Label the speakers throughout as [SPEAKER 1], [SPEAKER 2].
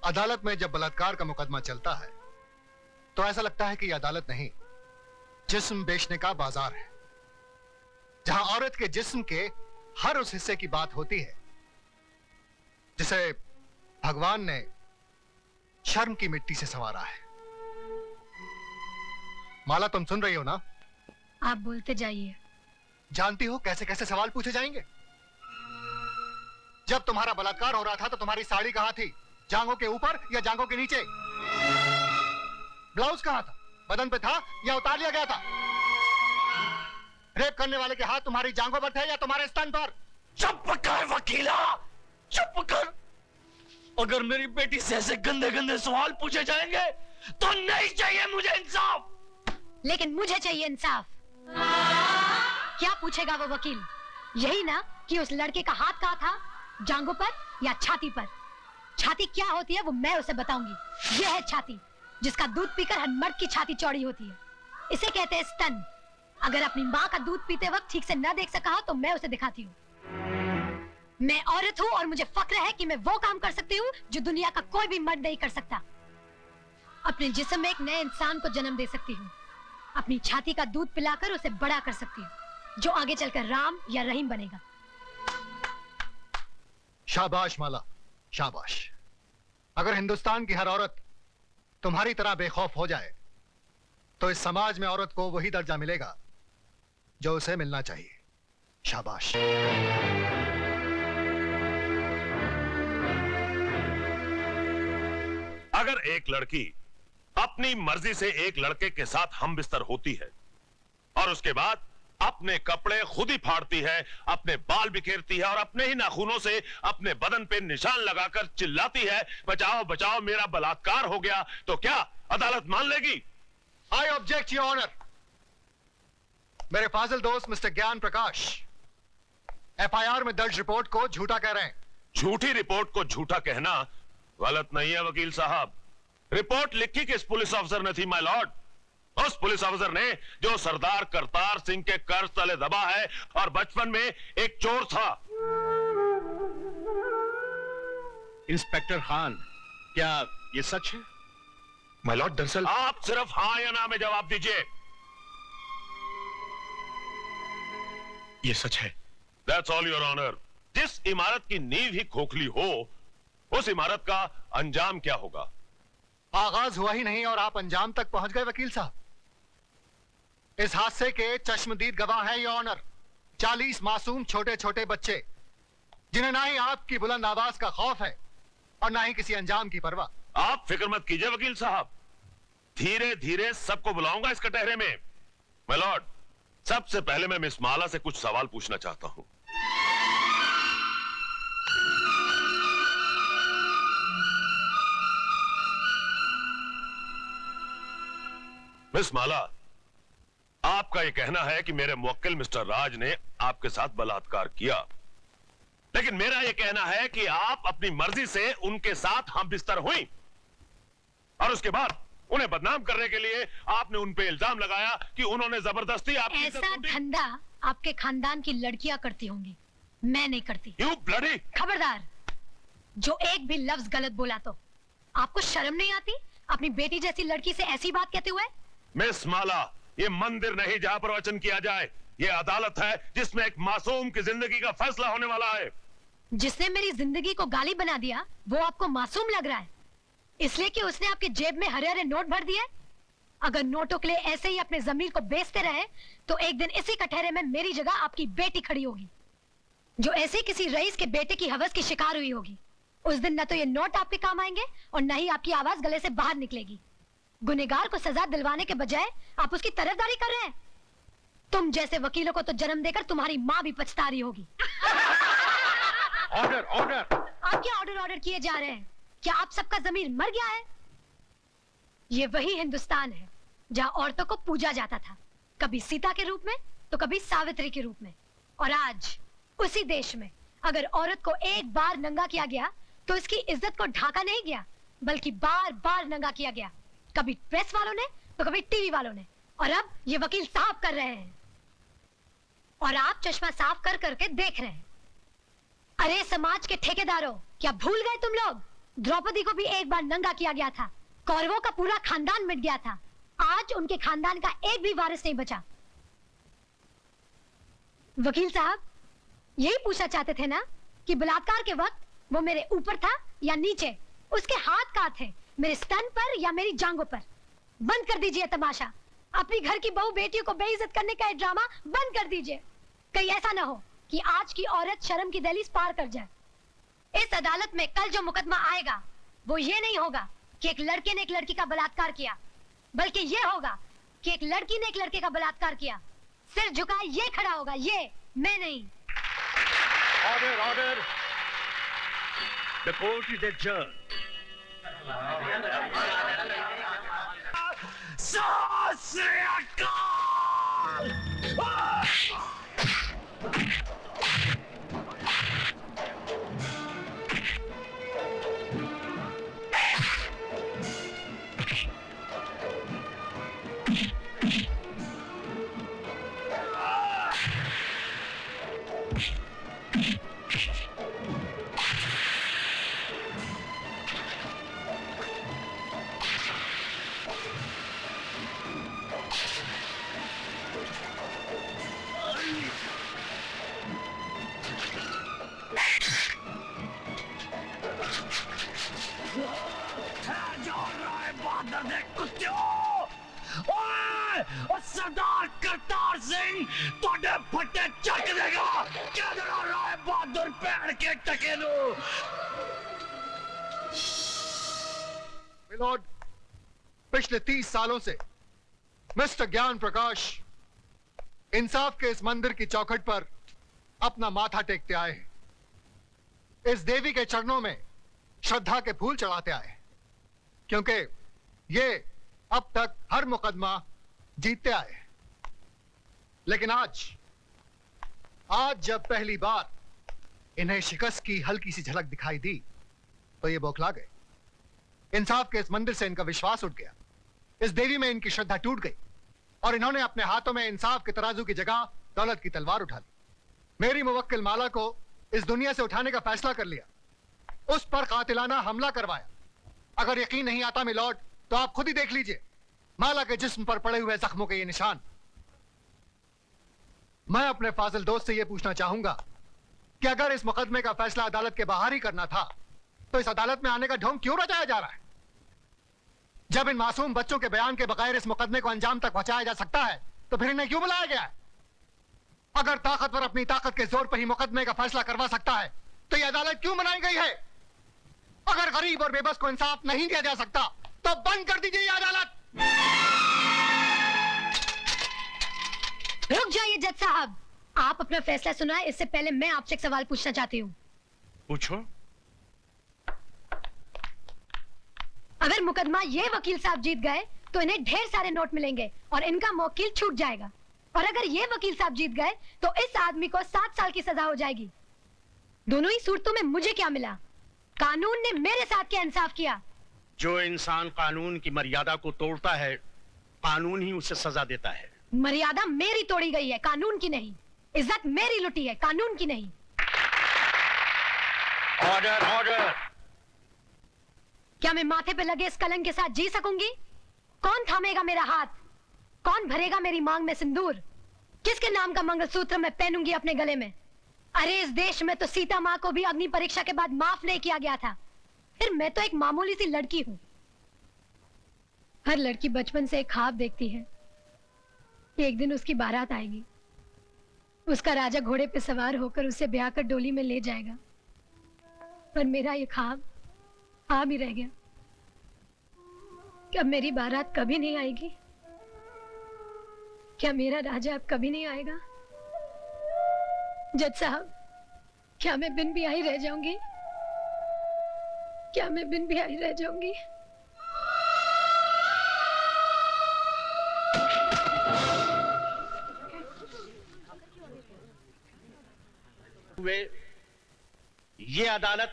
[SPEAKER 1] अदालत में जब बलात्कार का मुकदमा चलता है तो ऐसा लगता है कि यह अदालत नहीं, जिस्म बेचने का बाजार है, जहां औरत के जिस्म के हर उस हिस्से की बात होती है जिसे भगवान ने शर्म की मिट्टी से संवारा है। माला, तुम सुन रही हो ना?
[SPEAKER 2] आप बोलते जाइए।
[SPEAKER 1] जानती हो कैसे कैसे सवाल पूछे जाएंगे? जब तुम्हारा बलात्कार हो रहा था तो तुम्हारी साड़ी कहां थी? जांघों के ऊपर या जांघों के नीचे? ब्लाउज कहां था? बदन पे था या उतार लिया गया था? रेप करने वाले के हाथ तुम्हारी जांघों पर थे या तुम्हारे स्तन पर?
[SPEAKER 3] चुप कर वकीला, चुप कर। अगर मेरी बेटी से ऐसे गंदे गंदे सवाल पूछे जाएंगे तो नहीं चाहिए मुझे इंसाफ।
[SPEAKER 2] लेकिन मुझे चाहिए इंसाफ। क्या पूछेगा वो वकील? यही ना कि उस लड़के का हाथ कहाँ था, जांघों पर या छाती पर? छाती क्या होती है वो मैं उसे बताऊंगी। यह है छाती, जिसका दूध पीकर हर मर्द की छाती चौड़ी होती है। इसे कहते हैं स्तन। अगर अपनी माँ का दूध पीते वक्त ठीक से न देख सका हो तो मैं उसे दिखाती हूँ। मैं औरत हूँ और मुझे फक्र है कि मैं वो काम कर सकती हूँ जो दुनिया का कोई भी मर्द नहीं कर सकता। अपने जिस्म में एक नए इंसान को जन्म दे सकती हूँ। अपनी छाती का दूध पिलाकर उसे बड़ा कर सकती हूँ, जो आगे चलकर राम या रहीम बनेगा।
[SPEAKER 1] शाबाश माला, शाबाश। अगर हिंदुस्तान की हर औरत तुम्हारी तरह बेखौफ हो जाए तो इस समाज में औरत को वही दर्जा मिलेगा जो उसे मिलना चाहिए। शाबाश।
[SPEAKER 4] अगर एक लड़की अपनी मर्जी से एक लड़के के साथ हम बिस्तर होती है और उसके बाद अपने कपड़े खुद ही फाड़ती है, अपने बाल बिखेरती है और अपने ही नाखूनों से अपने बदन पे निशान लगाकर चिल्लाती है, बचाओ बचाओ मेरा बलात्कार हो गया, तो क्या अदालत मान लेगी?
[SPEAKER 1] I object your honour. मेरे फाजिल दोस्त मिस्टर ज्ञान प्रकाश एफआईआर में दर्ज रिपोर्ट को झूठा कह रहे हैं।
[SPEAKER 4] झूठी रिपोर्ट को झूठा कहना गलत नहीं है वकील साहब। रिपोर्ट लिखी किस पुलिस अफसर ने थी माय लॉर्ड? उस पुलिस अफसर ने जो सरदार करतार सिंह के कर्ज तले दबा है और बचपन में एक चोर था।
[SPEAKER 5] इंस्पेक्टर खान, क्या ये सच है?
[SPEAKER 1] माय लॉर्ड, दरअसल
[SPEAKER 4] आप सिर्फ हाँ या ना में जवाब दीजिए।
[SPEAKER 5] ये सच है।
[SPEAKER 4] That's all your honor। जिस इमारत की नींव ही खोखली हो उस इमारत का अंजाम क्या होगा?
[SPEAKER 1] आगाज हुआ ही नहीं और आप अंजाम तक पहुंच गए वकील साहब। इस हादसे के चश्मदीद गवाह हैं योर ऑनर 40 मासूम छोटे छोटे बच्चे, जिन्हें ना ही आपकी बुलंद आवाज का खौफ है और ना ही किसी अंजाम की परवाह।
[SPEAKER 4] आप फिक्र मत कीजिए वकील साहब, धीरे धीरे सबको बुलाऊंगा इस कटहरे में। माय लॉर्ड, सबसे पहले मैं मिस माला से कुछ सवाल पूछना चाहता हूं। मिस माला, आपका यह कहना है कि मेरे मुवक्किल मिस्टर राज ने आपके साथ बलात्कार किया, लेकिन मेरा यह कहना है कि आप अपनी मर्जी से उनके साथ हम बिस्तर हुई और उसके बाद उन्हें बदनाम करने के लिए आपने उन पे इल्जाम लगाया कि उन्होंने जबरदस्ती आपकी
[SPEAKER 2] ऐसा धंधा आपके खानदान की लड़कियां करती होंगी, मैं नहीं करती।
[SPEAKER 4] You bloody!
[SPEAKER 2] खबरदार, जो एक भी लफ्ज गलत बोला तो आपको शर्म नहीं आती अपनी बेटी जैसी लड़की से ऐसी बात कहते हुए?
[SPEAKER 4] मिस माला, ये मंदिर नहीं जहां पर वचन किया जाए, ये अदालत है जिसमें एक मासूम की जिंदगी का फैसला होने वाला है।
[SPEAKER 2] जिसने मेरी जिंदगी को गाली बना दिया वो आपको मासूम लग रहा है, इसलिए कि उसने आपके जेब में हरे हरे नोट भर दिए? अगर नोटों के लिए ऐसे ही अपने जमीर को बेचते रहे तो एक दिन इसी कटहरे में मेरी जगह आपकी बेटी खड़ी होगी, जो ऐसे किसी रईस के बेटे की हवस की शिकार हुई होगी। उस दिन न तो ये नोट आपके काम आएंगे और न ही आपकी आवाज गले से बाहर निकलेगी। गुनहगार को सजा दिलवाने के बजाय आप उसकी तरफदारी कर रहे हैं। तुम जैसे वकीलों को तो जन्म देकर तुम्हारी माँ भी पछता रही होगी।
[SPEAKER 5] Order, order!
[SPEAKER 2] आप क्या ऑर्डर ऑर्डर किए जा रहे हैं? क्या आप सबका जमीर मर गया है? ये वही हिंदुस्तान है जहाँ औरतों को पूजा जाता था, कभी सीता के रूप में तो कभी सावित्री के रूप में। और आज उसी देश में अगर औरत को एक बार नंगा किया गया तो इसकी इज्जत को ढाका नहीं गया, बल्कि बार बार नंगा किया गया, कभी प्रेस वालों ने तो कभी टीवी वालों ने, और अब ये वकील साफ कर रहे हैं और आप चश्मा साफ कर करके देख रहे हैं। अरे समाज के ठेकेदारों, क्या भूल गए तुम लोग द्रौपदी को भी एक बार नंगा किया गया था, कौरवों का पूरा खानदान मिट गया था, आज उनके खानदान का एक भी वारिस नहीं बचा। वकील साहब, यही पूछना चाहते थे ना कि बलात्कार के वक्त वो मेरे ऊपर था या नीचे, उसके हाथ कहाँ थे, मेरे स्तन पर या मेरी जांघों पर? बंद कर दीजिए तमाशा, अपनी घर की बहू बेटियों को बेइज्जत करने का ये ड्रामा बंद कर दीजिए। कहीं ऐसा ना हो कि आज की औरत शर्म की दहलीज पार कर जाए। इस अदालत में कल जो मुकदमा आएगा वो ये नहीं होगा कि एक लड़के ने एक लड़की का बलात्कार किया, बल्कि ये होगा कि एक लड़की ने एक लड़के का बलात्कार किया। सिर झुकाए ये खड़ा होगा, ये मैं नहीं।
[SPEAKER 5] Order order, the court is adjourned.
[SPEAKER 3] सत श्री अकाल। सरदार करतार सिंह तोड़े फटे चक देगा। क्या राय बहादुर पैर के टकेलू।
[SPEAKER 1] मिलोड, पिछले 30 सालों से मिस्टर ज्ञान प्रकाश इंसाफ के इस मंदिर की चौखट पर अपना माथा टेकते आए हैं, इस देवी के चरणों में श्रद्धा के फूल चढ़ाते आए हैं, क्योंकि ये अब तक हर मुकदमा जीतते आए हैं। लेकिन आज जब पहली बार इन्हें शिकस्त की हल्की सी झलक दिखाई दी तो ये बौखला गए। इंसाफ के इस मंदिर से इनका विश्वास उठ गया, इस देवी में इनकी श्रद्धा टूट गई और इन्होंने अपने हाथों में इंसाफ के तराजू की जगह दौलत की तलवार उठा ली। मेरी मुवक्किल माला को इस दुनिया से उठाने का फैसला कर लिया, उस पर कातिलाना हमला करवाया। अगर यकीन नहीं आता मिलॉर्ड तो आप खुद ही देख लीजिए माला के जिस्म पर पड़े हुए जख्मों के ये निशान। मैं अपने फाजिल दोस्त से यह पूछना चाहूंगा कि अगर इस मुकदमे का फैसला अदालत के बाहर ही करना था तो इस अदालत में आने का ढोंग क्यों रचाया जा रहा है? जब इन मासूम बच्चों के बयान के बगैर इस मुकदमे को अंजाम तक पहुंचाया जा सकता है तो फिर इन्हें क्यों बुलाया गया है? अगर ताकतवर अपनी ताकत के जोर पर ही मुकदमे का फैसला करवा सकता है तो यह अदालत क्यों बनाई गई है? अगर गरीब और बेबस को इंसाफ नहीं दिया जा सकता तो बंद कर दीजिए यह अदालत।
[SPEAKER 2] रुक जाइए जज साहब, आप अपना फैसला सुनाए इससे पहले मैं आपसे एक सवाल पूछना चाहती हूँ।
[SPEAKER 5] पूछो।
[SPEAKER 2] अगर मुकदमा ये वकील साहब जीत गए तो इन्हें ढेर सारे नोट मिलेंगे और इनका मौकिल छूट जाएगा, और अगर ये वकील साहब जीत गए तो इस आदमी को 7 साल की सजा हो जाएगी। दोनों ही सूरतों में मुझे क्या मिला? कानून ने मेरे साथ क्या इंसाफ किया?
[SPEAKER 5] जो इंसान कानून की मर्यादा को तोड़ता है कानून ही उसे सजा देता है।
[SPEAKER 2] मर्यादा मेरी तोड़ी गई है, कानून की नहीं। इज्जत मेरी लुटी है, कानून की नहीं।
[SPEAKER 5] Order order.
[SPEAKER 2] क्या मैं माथे पे लगे इस कलंक के साथ जी सकूंगी? कौन थामेगा मेरा हाथ? कौन भरेगा मेरी मांग में सिंदूर? किसके नाम का मंगलसूत्र मैं पहनूंगी अपने गले में? अरे इस देश में तो सीता माँ को भी अग्नि परीक्षा के बाद माफ नहीं किया गया था, फिर मैं तो एक मामूली सी लड़की हूं। हर लड़की बचपन से एक ख्वाब देखती है कि एक दिन उसकी बारात आएगी, उसका राजा घोड़े पे सवार होकर उसे ब्याह कर डोली में ले जाएगा। पर मेरा ये ख्वाब ख्वाब ही रह गया। क्या मेरी बारात कभी नहीं आएगी? क्या मेरा राजा अब कभी नहीं आएगा? जज साहब, क्या मैं बिन ब्याही रह जाऊंगी? क्या मैं बिन ब्याही रह जाऊंगी?
[SPEAKER 5] ये अदालत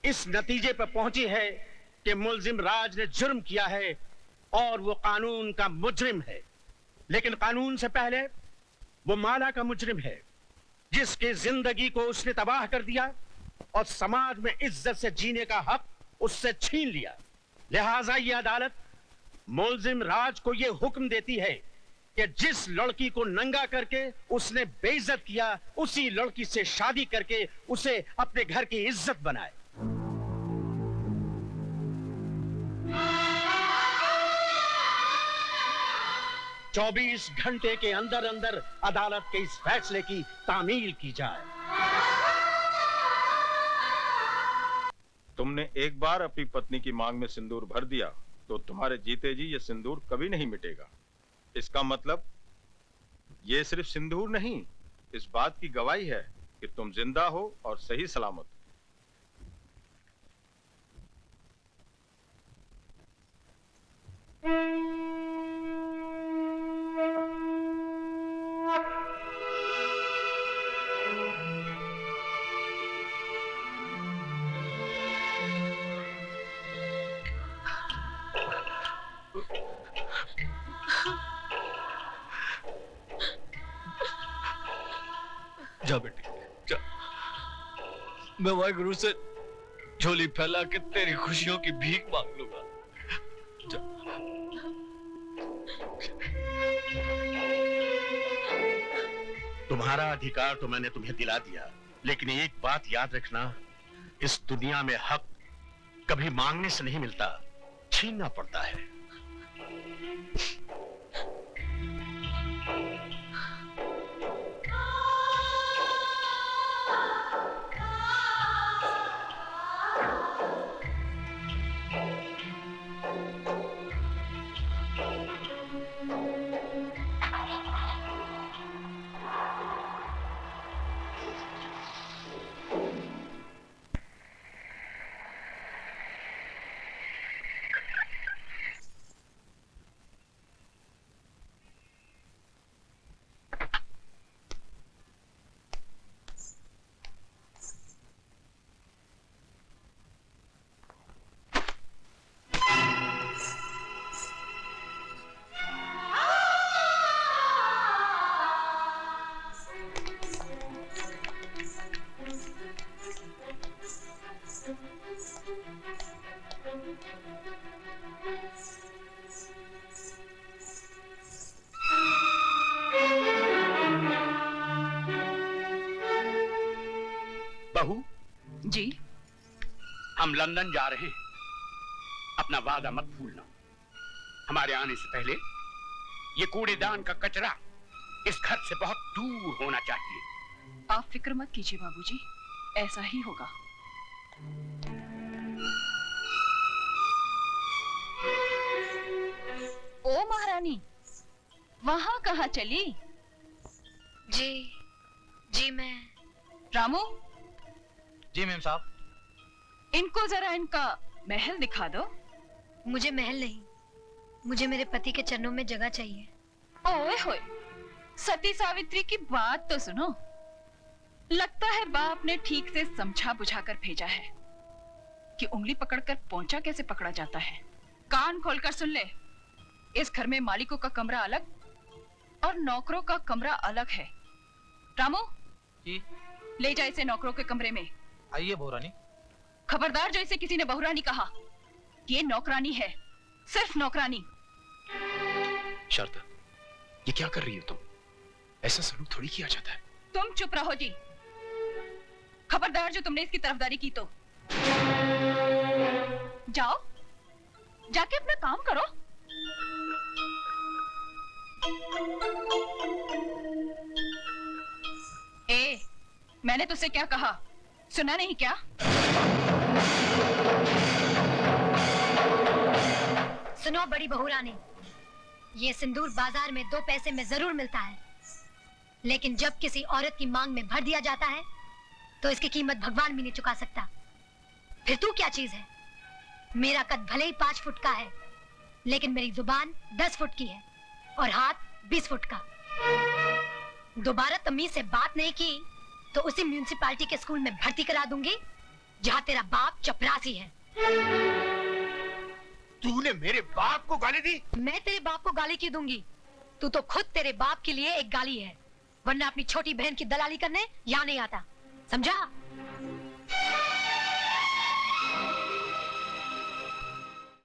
[SPEAKER 5] इस नतीजे पर पहुंची है कि मुल्जिम राज ने जुर्म किया है और वो कानून का मुजरिम है। लेकिन कानून से पहले वो माला का मुजरिम है, जिसकी जिंदगी को उसने तबाह कर दिया और समाज में इज्जत से जीने का हक उससे छीन लिया। लिहाजा ये अदालत मुल्जिम राज को यह हुक्म देती है कि जिस लड़की को नंगा करके उसने बेइज्जत किया, उसी लड़की से शादी करके उसे अपने घर की इज्जत बनाए। चौबीस घंटे के अंदर अंदर अदालत के इस फैसले की तामील की जाए।
[SPEAKER 6] तुमने एक बार अपनी पत्नी की मांग में सिंदूर भर दिया तो तुम्हारे जीते जी ये सिंदूर कभी नहीं मिटेगा। इसका मतलब ये सिर्फ सिंदूर नहीं, इस बात की गवाही है कि तुम जिंदा हो और सही सलामत।
[SPEAKER 3] जा बेटी जा, मैं वाहिगुरु से झोली फैला के तेरी खुशियों की भीख मांग लूंगा। जा।
[SPEAKER 5] तुम्हारा अधिकार तो मैंने तुम्हें दिला दिया, लेकिन एक बात याद रखना, इस दुनिया में हक कभी मांगने से नहीं मिलता, छीनना पड़ता है। बहू
[SPEAKER 7] जी,
[SPEAKER 5] हम लंदन जा रहे हैं, अपना वादा मत भूलना। हमारे आने से पहले ये कूड़ेदान का कचरा इस घर से बहुत दूर होना चाहिए।
[SPEAKER 7] आप फिक्र मत कीजिए बाबूजी, ऐसा ही होगा। ओ महारानी, वहां कहाँ चली?
[SPEAKER 2] जी मैं।
[SPEAKER 7] रामू,
[SPEAKER 8] जी मैम साहब।
[SPEAKER 7] इनको जरा इनका महल दिखा दो।
[SPEAKER 2] मुझे महल नहीं, मुझे मेरे पति के चरणों में जगह चाहिए।
[SPEAKER 7] ओए होए, सती सावित्री की बात तो सुनो। लगता है बाप ने ठीक से समझा बुझाकर भेजा है कि उंगली पकड़कर पोंचा कैसे पकड़ा जाता है। कान खोलकर सुन ले, इस घर में मालिकों का कमरा अलग और नौकरों का कमरा अलग है। रामू
[SPEAKER 8] जी।
[SPEAKER 7] ले जा इसे नौकरों के कमरे में।
[SPEAKER 8] आइए बहुरानी।
[SPEAKER 7] खबरदार जो इसे किसी ने बहुरानी कहा, ये नौकरानी है, सिर्फ नौकरानी।
[SPEAKER 9] शारदा, ये क्या कर रही हो तुम? ऐसा सलूक थोड़ी किया जाता है।
[SPEAKER 7] तुम चुप रहो जी। खबरदार जो तुमने इसकी तरफदारी की तो जाओ, जाके अपना काम करो। ए, मैंने तुझसे क्या कहा, सुना नहीं क्या?
[SPEAKER 2] सुनो बड़ी बहुरानी, ये सिंदूर बाजार में 2 पैसे में जरूर मिलता है, लेकिन जब किसी औरत की मांग में भर दिया जाता है तो इसकी कीमत भगवान भी नहीं चुका सकता। फिर तू क्या चीज है? मेरा कद भले ही 5 फुट का है, लेकिन मेरी जुबान 10 फुट की है और हाथ 20 फुट का। दोबारा तमीज से बात नहीं की तो उसी म्यूनिसिपालिटी के स्कूल में भर्ती करा दूंगी जहाँ तेरा बाप चपरासी है।
[SPEAKER 5] तूने मेरे बाप को गाली दी?
[SPEAKER 2] मैं तेरे बाप को गाली क्यों दूंगी? तू तो खुद तेरे बाप के लिए एक गाली है, वरना अपनी छोटी बहन की दलाली करने यहाँ नहीं आता, समझा?